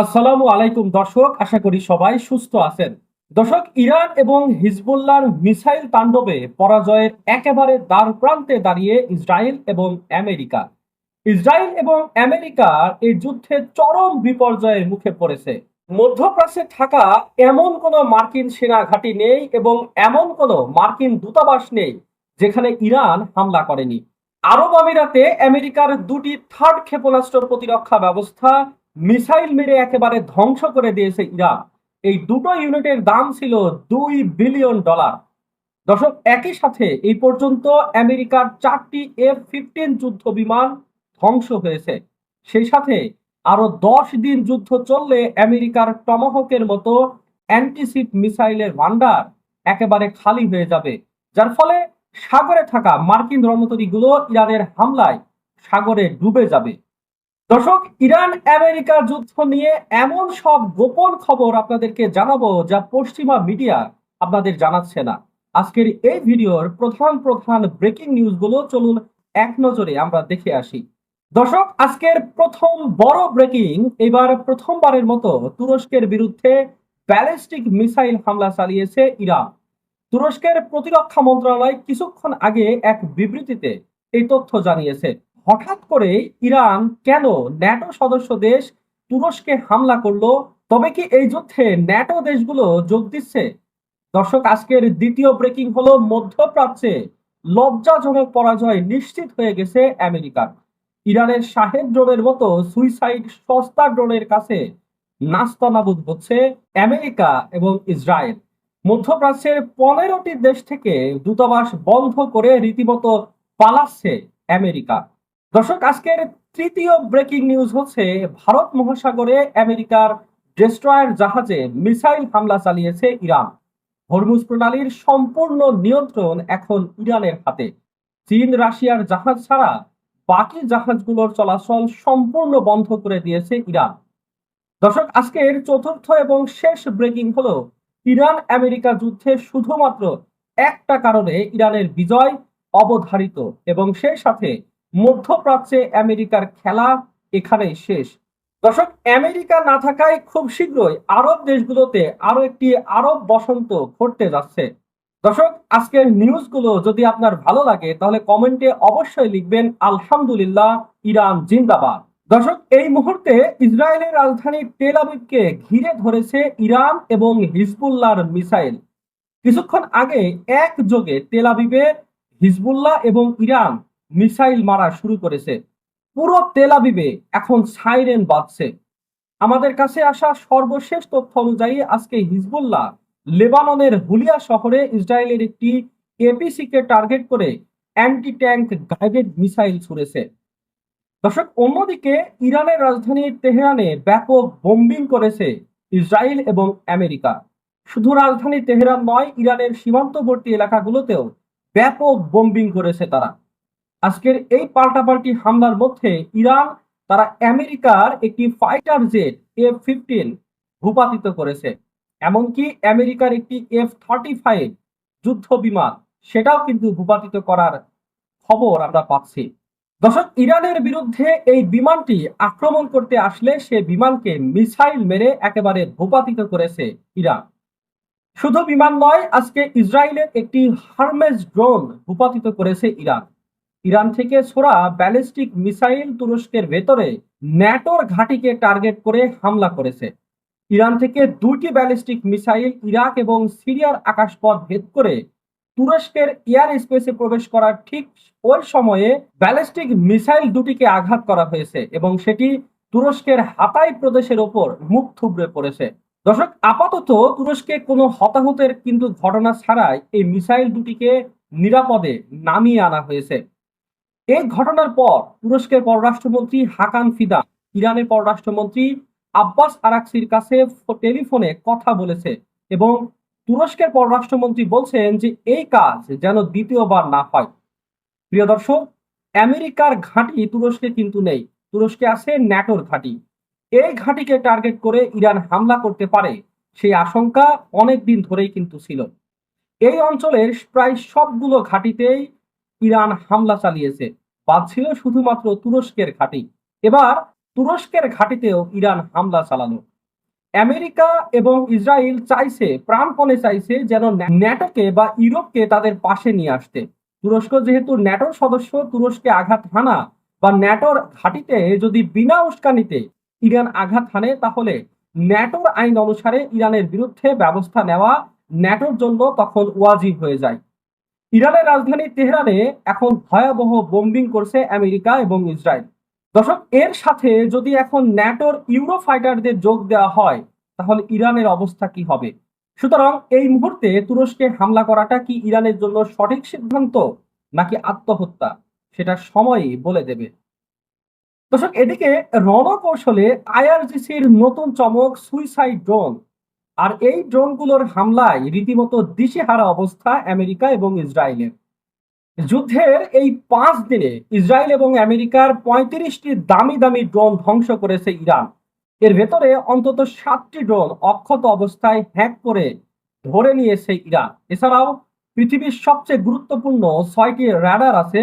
আসসালামু আলাইকুম দর্শক, আশা করি সবাই সুস্থ আছেন। দর্শক, ইরান এবং হিজবুল্লাহর মিসাইল তাণ্ডবে পরাজয়ের একেবারে দ্বার প্রান্তে দাঁড়িয়ে ইসরায়েল এবং আমেরিকা। ইসরায়েল এবং আমেরিকার এই যুদ্ধে চরম বিপর্যয়ের মুখে পড়েছে। মধ্যপ্রাচ্যে থাকা এমন কোনো মার্কিন সেনা ঘাঁটি নেই এবং এমন কোনো মার্কিন দূতাবাস নেই যেখানে ইরান হামলা করেনি। আরব আমিরাতে আমেরিকার দুটি থার্ড ক্ষেপণাস্ত্র প্রতিরক্ষা ব্যবস্থা মিসাইল মেরে একেবারে ধ্বংস করে দিয়েছে ইরান। এই দুটো ইউনিটের দাম ছিল $2 বিলিয়ন। দর্শক, একই সাথে এই পর্যন্ত আমেরিকার 4টি F-15 যুদ্ধ বিমান ধ্বংস হয়েছে। সেই সাথে আরো 10 দিন যুদ্ধ চললে আমেরিকার টমাহকের মতো অ্যান্টিশিপ মিসাইলের ভান্ডার একেবারে খালি হয়ে যাবে, যার ফলে সাগরে থাকা মার্কিন রণতরীগুলো ইরানের হামলায় সাগরে ডুবে যাবে। দর্শক, ইরান আমেরিকার যুদ্ধ নিয়ে এমন সব গোপন খবর আপনাদেরকে জানাবো যা পশ্চিমা মিডিয়া আপনাদের জানাচ্ছে না। আজকের এই ভিডিওর প্রধান প্রধান ব্রেকিং নিউজগুলো চলুন এক নজরে আমরা দেখে আসি। দর্শক, আজকের প্রথম বড় ব্রেকিং, এবার প্রথমবারের মতো তুরস্কের বিরুদ্ধে ব্যালিস্টিক মিসাইল হামলা চালিয়েছে ইরান। তুরস্কের প্রতিরক্ষা মন্ত্রণালয় কিছুক্ষণ আগে এক বিবৃতিতে এই তথ্য জানিয়েছে। হঠাৎ করে ইরান কেন ন্যাটো সদস্য দেশ তুরস্কে হামলা করলো? তবে কি এই যুদ্ধে ন্যাটো দেশগুলো যোগ দিচ্ছে? দর্শক, আজকের দ্বিতীয় ব্রেকিং হলো মধ্যপ্রাচ্যে লজ্জাজনক পরাজয় নিশ্চিত হয়ে গেছে আমেরিকার। ইরানের শাহেদ ড্রোনের মতো সুইসাইড সস্তা ড্রোনের কাছে নাস্তানাবুদ হচ্ছে আমেরিকা এবং ইসরায়েল। মধ্যপ্রাচ্যের 15টি দেশ থেকে দূতাবাস বন্ধ করে রীতিমতো পালাচ্ছে আমেরিকা। দর্শক, আজকের তৃতীয় ব্রেকিং নিউজ হচ্ছে ভারত মহাসাগরে আমেরিকার ডেস্ট্রয়ার জাহাজে মিসাইল হামলা চালিয়েছে ইরান। হরমুজ প্রণালীর সম্পূর্ণ নিয়ন্ত্রণ এখন ইরানের হাতে। চীন রাশিয়ার জাহাজ ছাড়া বাকি জাহাজগুলোর চলাচল সম্পূর্ণ বন্ধ করে দিয়েছে ইরান। দর্শক, আজকের চতুর্থ এবং শেষ ব্রেকিং হলো ইরান আমেরিকা যুদ্ধে শুধুমাত্র একটা কারণে ইরানের বিজয় অবধারিত এবং সেই সাথে মধ্যপ্রাচ্যে আমেরিকার খেলা এখানেই শেষ। দর্শক, আমেরিকা না থাকায় খুব শীঘ্রই আরব দেশগুলোতে আরো একটি আরব বসন্ত ঘটতে যাচ্ছে। দর্শক, আজকের নিউজগুলো যদি আপনার ভালো লাগে তাহলে কমেন্টে অবশ্যই লিখবেন আলহামদুলিল্লাহ, ইরান জিন্দাবাদ। দর্শক, এই মুহূর্তে ইসরায়েলের রাজধানী তেল আবিবকে ঘিরে ধরেছে ইরান এবং হিজবুল্লাহর মিসাইল। কিছুক্ষণ আগে একযোগে তেল আবিবে হিজবুল্লাহ এবং ইরান মিসাইল মারা শুরু করেছে। পুরো তেল আবিবে এখন সাইরেন বাজছে। আমাদের কাছে আসা সর্বশেষ তথ্য অনুযায়ী আজকে হিজবুল্লাহ লেবাননের হুলিয়া শহরে ইসরায়েলের একটি এপিসি কে টার্গেট করে অ্যান্টি ট্যাঙ্ক গাইডেড মিসাইল ছুড়েছে। দর্শক, অন্যদিকে ইরানের রাজধানী তেহরানে ব্যাপক বোম্বিং করেছে ইসরায়েল এবং আমেরিকা। শুধু রাজধানী তেহরান নয়, ইরানের সীমান্তবর্তী এলাকাগুলোতেও ব্যাপক বোম্বিং করেছে তারা। আজকের এই পাল্টাপাল্টি হামলার মধ্যে ইরান তারা আমেরিকার একটি ফাইটার জেট F-15 ভূপাতিত করেছে। এমনকি আমেরিকার একটি F-35 যুদ্ধ বিমান সেটাও কিন্তু ভূপাতিত করার খবর আমরা পাচ্ছি। দর্শক, ইরানের বিরুদ্ধে এই বিমানটি আক্রমণ করতে আসলে সে বিমানকে মিসাইল মেরে একেবারে ভূপাতিত করেছে ইরান। শুধু বিমান নয়, আজকে ইসরায়েলের একটি হারমেস ড্রোন ভূপাতিত করেছে ইরান। ইরান থেকে ছোড়া ব্যালিস্টিক মিসাইল তুরস্কের ভেতরে ন্যাটোর ঘাঁটিকে টার্গেট করে হামলা করেছে। ইরান থেকে 2টি ব্যালিস্টিক মিসাইল ইরাক এবং সিরিয়ার আকাশপথ ভেদ করে তুরস্কের এয়ার স্পেসে প্রবেশ করার ঠিক ওই সময়ে ব্যালিস্টিক মিসাইল দুটিকে আঘাত করা হয়েছে এবং সেটি তুরস্কের হাতাই প্রদেশের ওপর মুখ থুবড়ে পড়েছে। দর্শক, আপাতত তুরস্কে কোনো হতাহতের কিন্তু ঘটনা ছাড়াই এই মিসাইল দুটিকে নিরাপদে নামিয়ে আনা হয়েছে। এই ঘটনার পর তুরস্কের পররাষ্ট্রমন্ত্রী হাকান ফিদান ইরানের পররাষ্ট্রমন্ত্রী আব্বাস আরাকসির কাছে টেলিফোনে কথা বলেছে এবং তুরস্কের পররাষ্ট্রমন্ত্রী বলছেন যে এই কাজ যেন দ্বিতীয়বার না হয়। প্রিয় দর্শক, আমেরিকার ঘাঁটি তুরস্কে কিন্তু নেই, তুরস্কে আছে ন্যাটোর ঘাঁটি। এই ঘাঁটিকে টার্গেট করে ইরান হামলা করতে পারে সেই আশঙ্কা অনেক দিন ধরেই কিন্তু ছিল। এই অঞ্চলের প্রায় সবগুলো ঘাঁটিতেই ইরান হামলা চালিয়েছে, বাদ ছিল শুধুমাত্র তুরস্কের ঘাঁটি। এবার তুরস্কের ঘাঁটিতেও ইরান হামলা চালালো। আমেরিকা এবং ইসরায়েল চাইছে, প্রাণপণে চাইছে যেন ন্যাটোকে বা ইউরোপকে তাদের পাশে নিয়ে আসতে। তুরস্ক যেহেতু ন্যাটোর সদস্য, তুরস্কে আঘাত হানা বা ন্যাটোর ঘাঁটিতে যদি বিনা উস্কানিতে ইরান আঘাত হানে, তাহলে ন্যাটোর আইন অনুসারে ইরানের বিরুদ্ধে ব্যবস্থা নেওয়া ন্যাটোর জন্য তখন ওয়াজিব হয়ে যায়। ইরানের রাজধানী তেহরানে এখন ভয়াবহ বোম্বিং করছে আমেরিকা এবং ইসরায়েল। দর্শক, এর সাথে যদি এখন ন্যাটোর ইউরো ফাইটারদের যোগ দেওয়া হয়, তাহলে ইরানের অবস্থা কি হবে? সুতরাং এই মুহূর্তে তুরস্কে হামলা করাটা কি ইরানের জন্য সঠিক সিদ্ধান্ত নাকি আত্মহত্যা, সেটা সময়ই বলে দেবে। দর্শক, এদিকে রণকৌশলে আইআরজিসির নতুন চমক সুইসাইড ড্রোন। আর এই ড্রোনগুলোর হামলায় রীতিমতো দিশেহারা অবস্থা আমেরিকা এবং ইসরায়েলের। যুদ্ধের এই 5 দিনে ইসরায়েল এবং আমেরিকার 35টি দামি দামি ড্রোন ধ্বংস করেছে ইরান। এর ভেতরে অন্তত 7টি ড্রোন অক্ষত অবস্থায় হ্যাক করে ধরে নিয়েছে ইরান। এছাড়াও পৃথিবীর সবচেয়ে গুরুত্বপূর্ণ 6টি রাডার আছে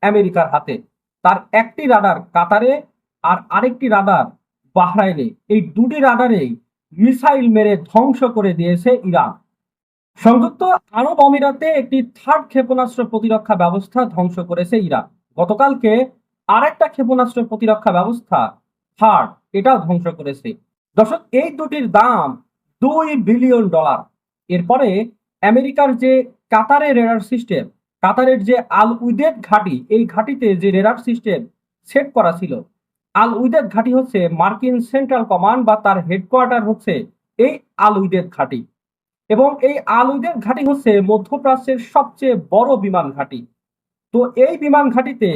আমেরিকার হাতে। তার একটি রাডার কাতারে আর আরেকটি রাডার বাহরাইনে। এই দুটি রাডারেই মিসাইল মেরে ধ্বংস করে দিয়েছে ইরান। সংযুক্ত আরব আমিরাতে একটি থার্ড ক্ষেপণাস্ত্র প্রতিরক্ষা ব্যবস্থা ধ্বংস করেছে ইরান। গতকালকে আরেকটা ক্ষেপণাস্ত্র প্রতিরক্ষা ব্যবস্থা থার্ড, এটাও ধ্বংস করেছে। দর্শক, এই দুটির দাম $2 বিলিয়ন। এরপরে আমেরিকার যে কাতারের রেডার সিস্টেম, কাতারের যে আল উদেদ ঘাঁটি, এই ঘাঁটিতে যে রেডার সিস্টেম সেট করা ছিল, আল উদেদ ঘাঁটি হচ্ছে মার্কিন সেন্ট্রাল কমান্ড বা তার হেডকোয়ার্টার হচ্ছে এই আল উদেদ ঘাঁটি। এবং এই আল উদেদ ঘাঁটি হচ্ছে মধ্যপ্রাচ্যের সবচেয়ে বড় বিমান ঘাঁটি। তো এই বিমান ঘাঁটিতে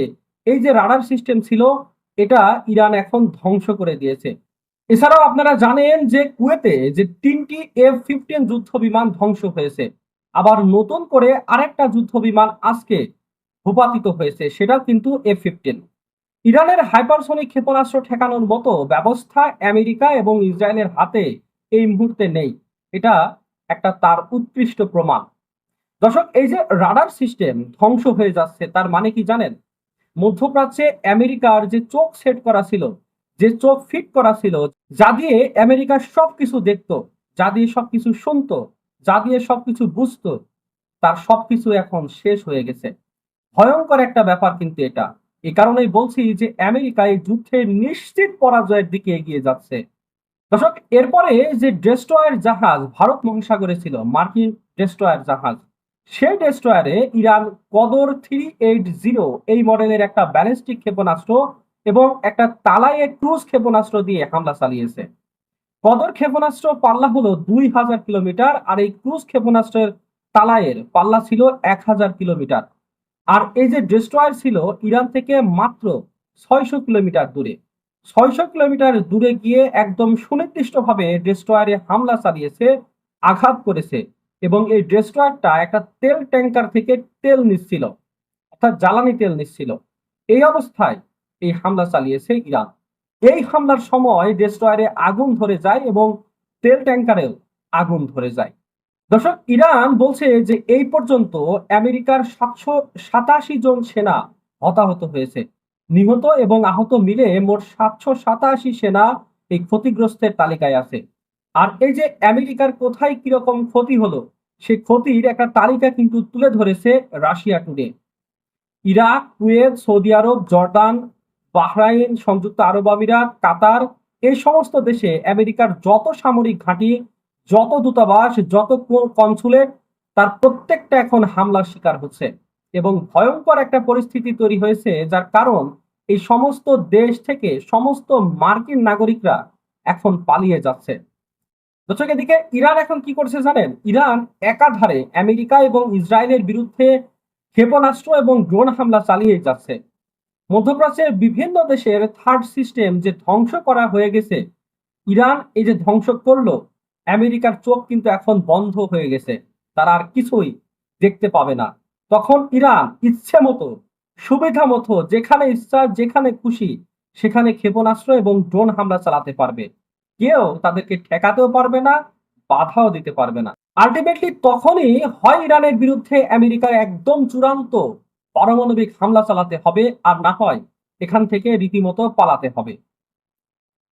এই যে রাডার সিস্টেম ছিল, এটা ইরান এখন ধ্বংস করে দিয়েছে। এছাড়াও আপনারা জানেন যে কুয়েতে যে 3টি F-15 যুদ্ধ বিমান ধ্বংস হয়েছে। আবার নতুন করে আরেকটা যুদ্ধ বিমান আজকে ভূপাতিত হয়েছে, সেটাও কিন্তু F-15। ইরানের হাইপারসনিক ক্ষেপণাস্ত্র ঠেকানোর মতো ব্যবস্থা আমেরিকা এবং ইসরায়েলের হাতে এই মুহূর্তে নেই। এটা একটা তার উৎকৃষ্ট প্রমাণ। দর্শক, এই যে রাডার সিস্টেম ধ্বংস হয়ে যাচ্ছে, তার মানে কি জানেন? মধ্যপ্রাচ্যে আমেরিকার যে চোখ সেট করা ছিল, যে চোখ ফিট করা ছিল, যা দিয়ে আমেরিকা সবকিছু দেখতো, যা দিয়ে সবকিছু শুনতো, যা দিয়ে সবকিছু বুঝতো, তার সবকিছু এখন শেষ হয়ে গেছে। ভয়ঙ্কর একটা ব্যাপার কিন্তু এটা। এই কারণেই বলছি যে আমেরিকা এই যুদ্ধের নিশ্চিত পরাজয়ের দিকে এগিয়ে যাচ্ছে। দর্শক, এরপরে যে ডেস্ট্রয়ার জাহাজ ভারত মহাসাগরে ছিল, মার্কিন ডেস্ট্রয়ার জাহাজ, সেই ডেস্ট্রয়ারে ইরান কদর 380 এই মডেলের একটা ব্যালিস্টিক ক্ষেপণাস্ত্র এবং একটা তালায়ে ক্রুজ ক্ষেপণাস্ত্র দিয়ে হামলা চালিয়েছে। কদর ক্ষেপণাস্ত্র পাল্লা হলো 2000 কিলোমিটার, আর এই ক্রুজ ক্ষেপণাস্ত্রের তালায়ের পাল্লা ছিল 1000 কিলোমিটার। আর এই যে ডেস্ট্রয়ার ছিল ইরান থেকে মাত্র 600 কিলোমিটার দূরে। 600 কিলোমিটার দূরে গিয়ে একদম সুনির্দিষ্টভাবে ডেস্ট্রয়ারে হামলা চালিয়েছে, আঘাত করেছে। এবং এই ডেস্ট্রয়ারটা একটা তেল ট্যাঙ্কার থেকে তেল নিচ্ছিল, অর্থাৎ জ্বালানি তেল নিচ্ছিল। এই অবস্থায় এই হামলা চালিয়েছে ইরান। এই হামলার সময় ডেস্ট্রয়ারে আগুন ধরে যায় এবং তেল ট্যাঙ্কারেও আগুন ধরে যায়। দর্শক, ইরান বলছে যে এই পর্যন্ত আমেরিকার 787 জন সেনা হতাহত হয়েছে। নিহত এবং আহত মিলে মোট 787 সেনা এই ক্ষতিগ্রস্তের তালিকায় আছে। আর এই যে আমেরিকার কোথায় কিরকম ক্ষতি হলো, সেই ক্ষতির একটা তালিকা কিন্তু তুলে ধরেছে Russia Today. Iraq, Kuwait, Saudi Arab, Jordan, Bahrain, সংযুক্ত আরব আমিরাত, কাতার, এই সমস্ত দেশে আমেরিকার যত সামরিক ঘাঁটি, যত দূতাবাস, যত কনসুলেট, তার প্রত্যেকটা এখন হামলার শিকার হচ্ছে। এবং ভয়ঙ্কর একটা পরিস্থিতি তৈরি হয়েছে, যার কারণ এই সমস্ত দেশ থেকে সমস্ত মার্কিন নাগরিকরা এখন পালিয়ে যাচ্ছে। দর্শক, এদিকে ইরান এখন কি করছে জানেন? ইরান একাধারে আমেরিকা এবং ইসরায়েলের বিরুদ্ধে ক্ষেপণাস্ত্র এবং ড্রোন হামলা চালিয়ে যাচ্ছে। মধ্যপ্রাচ্যের বিভিন্ন দেশের থার্ড সিস্টেম যে ধ্বংস করা হয়ে গেছে, ইরান এই যে ধ্বংস করলো, আমেরিকার চোখ কিন্তু এখন বন্ধ হয়ে গেছে, তারা আর কিছুই দেখতে পাবে না। তখন ইরান ইচ্ছে মতো, সুবিধা মতো, যেখানে ইচ্ছা যেখানে খুশি সেখানে ক্ষেপণাস্ত্র এবং ড্রোন হামলা চালাতে পারবে। কেউ তাদেরকে ঠেকাতেও পারবে না, বাধাও দিতে পারবে না। আলটিমেটলি তখনই হয় ইরানের বিরুদ্ধে আমেরিকার একদম চূড়ান্ত পারমাণবিক হামলা চালাতে হবে, আর না হয় এখান থেকে রীতিমতো পালাতে হবে।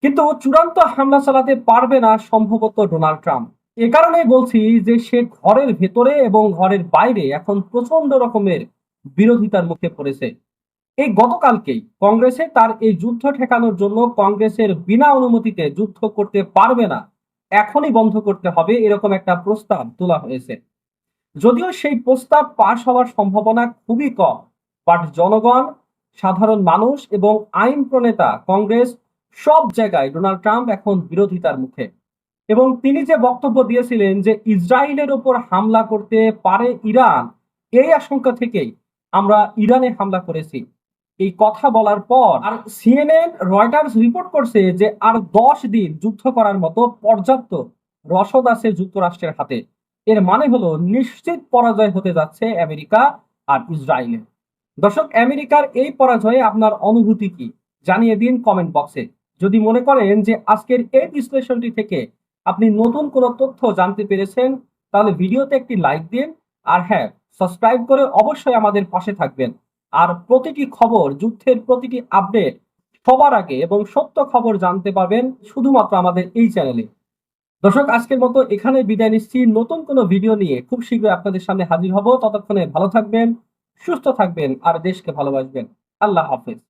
কিন্তু চূড়ান্ত হামলা চালাতে পারবে না সম্ভবত ডোনাল্ড ট্রাম্প। এ কারণেই বলছি যে সে ঘরের ভেতরে এবং ঘরের বাইরে এখন প্রচন্ড রকমের বিরোধিতার মুখে পড়েছে। এই গতকালকেই কংগ্রেসে তার এই যুদ্ধ ঠেকানোর জন্য কংগ্রেসের বিনা অনুমতিতে যুদ্ধ করতে পারবে না, এখনই বন্ধ করতে হবে, এরকম একটা প্রস্তাব তোলা হয়েছে। যদিও সেই প্রস্তাব পাশ হওয়ার সম্ভাবনা খুবই কম, বাট জনগণ, সাধারণ মানুষ এবং আইন প্রণেতা, কংগ্রেস, সব জায়গায় ডোনাল্ড ট্রাম্প এখন বিরোধিতার মুখে। এবং তিনি যে বক্তব্য দিয়েছিলেন যে ইসরায়েলের ওপর হামলা করতে পারে ইরান, এই আশঙ্কা থেকেই আমরা ইরানে হামলা করেছি, এই কথা বলার পর আর সিএনএন, রয়টার্স রিপোর্ট করছে যে আর 10 দিন যুদ্ধ করার মতো পর্যাপ্ত রসদ আছে যুক্তরাষ্ট্রের হাতে। এর মানে হলো নিশ্চিত পরাজয় হতে যাচ্ছে আমেরিকা আর ইসরায়েলের। দর্শক, আমেরিকার এই পরাজয়ে আপনার অনুভূতি কি জানিয়ে দিন কমেন্ট বক্সে। যদি মনে করেন যে আজকের এই বিশ্লেষণটি থেকে আপনি নতুন কোনো তথ্য জানতে পেরেছেন, তাহলে ভিডিওতে একটি লাইক দিন। আর হ্যাঁ, সাবস্ক্রাইব করে অবশ্যই আমাদের পাশে থাকবেন। আর প্রতিটি খবর, যুদ্ধের প্রতিটি আপডেট সবার আগে এবং সত্য খবর জানতে পারবেন শুধুমাত্র আমাদের এই চ্যানেলে। দর্শক, আজকের মতো এখানে বিদায় নিচ্ছি। নতুন কোনো ভিডিও নিয়ে খুব শীঘ্রই আপনাদের সামনে হাজির হব। ততক্ষণে ভালো থাকবেন, সুস্থ থাকবেন আর দেশকে ভালোবাসবেন। আল্লাহ হাফেজ।